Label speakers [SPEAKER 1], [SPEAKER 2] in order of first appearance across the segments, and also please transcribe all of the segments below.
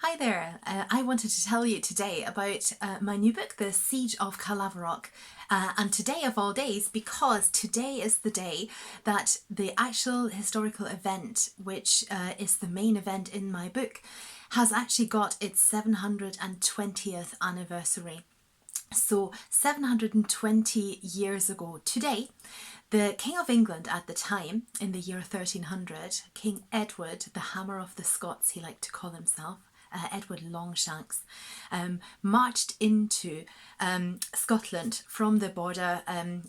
[SPEAKER 1] Hi there, I wanted to tell you today about my new book, The Siege of Caerlaverock, and today of all days, because today is the day that the actual historical event, which is the main event in my book, has actually got its 720th anniversary. So 720 years ago today, the King of England at the time, in the year 1300, King Edward, the Hammer of the Scots, he liked to call himself, Edward Longshanks, marched into Scotland from the border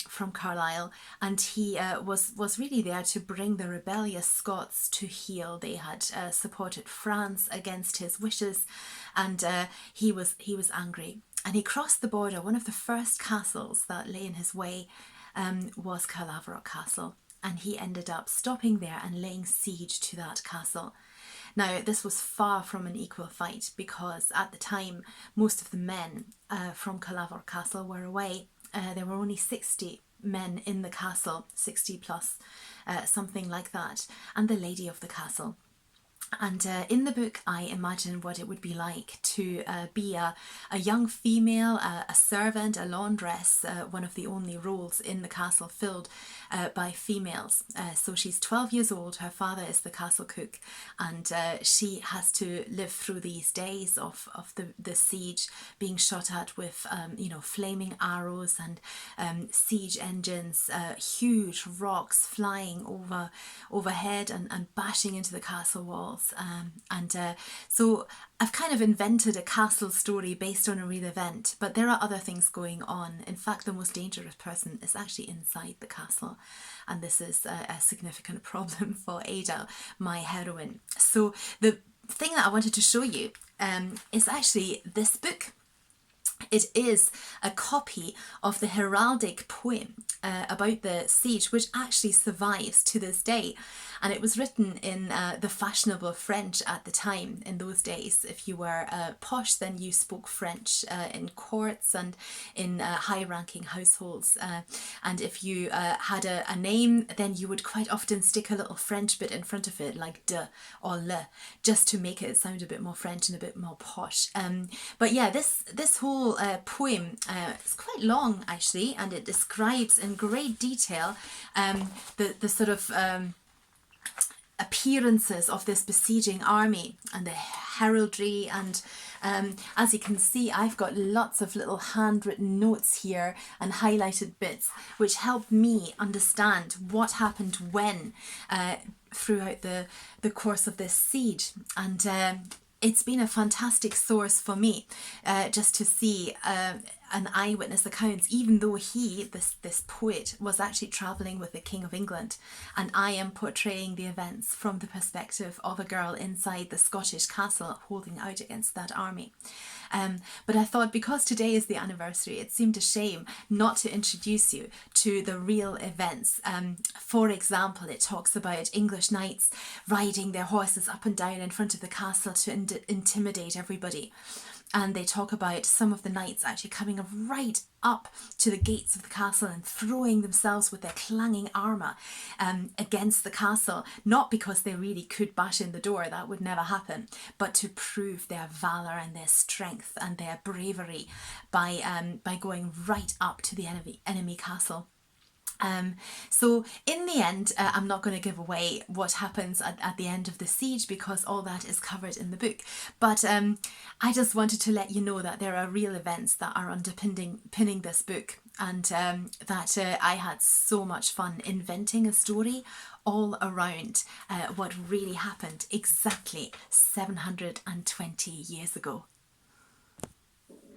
[SPEAKER 1] from Carlisle, and he was really there to bring the rebellious Scots to heel. They had supported France against his wishes, and he was angry. And he crossed the border. One of the first castles that lay in his way was Caerlaverock Castle, and he ended up stopping there and laying siege to that castle. Now, this was far from an equal fight because at the time, most of the men from Caerlaverock Castle were away. There were only 60 men in the castle, 60 plus, something like that, and the lady of the castle. And in the book, I imagine what it would be like to be a young female, a servant, a laundress, one of the only roles in the castle filled by females. So she's 12 years old, her father is the castle cook, and she has to live through these days of the siege, being shot at with, flaming arrows and siege engines, huge rocks flying overhead and bashing into the castle walls. So I've kind of invented a castle story based on a real event, but there are other things going on. In fact, the most dangerous person is actually inside the castle, and this is a significant problem for Ada, my heroine. So the thing that I wanted to show you is actually this book. It is a copy of the heraldic poem about the siege, which actually survives to this day. And it was written in the fashionable French at the time. In those days, if you were posh, then you spoke French in courts and in high-ranking households. And if you had a name, then you would quite often stick a little French bit in front of it, like de or le, just to make it sound a bit more French and a bit more posh. But yeah, this whole poem is quite long actually, and it describes in great detail the sort of appearances of this besieging army and the heraldry, and as you can see, I've got lots of little handwritten notes here and highlighted bits which help me understand what happened when throughout the course of this siege. And it's been a fantastic source for me just to see an eyewitness account, even though this poet, was actually travelling with the King of England, and I am portraying the events from the perspective of a girl inside the Scottish castle holding out against that army. But I thought, because today is the anniversary, it seemed a shame not to introduce you to the real events. For example, it talks about English knights riding their horses up and down in front of the castle to intimidate everybody. And they talk about some of the knights actually coming right up to the gates of the castle and throwing themselves with their clanging armour against the castle, not because they really could bash in the door, that would never happen, but to prove their valour and their strength and their bravery by going right up to the enemy castle. So in the end, I'm not going to give away what happens at the end of the siege, because all that is covered in the book. But I just wanted to let you know that there are real events that are underpinning this book, and that I had so much fun inventing a story all around what really happened exactly 720 years ago.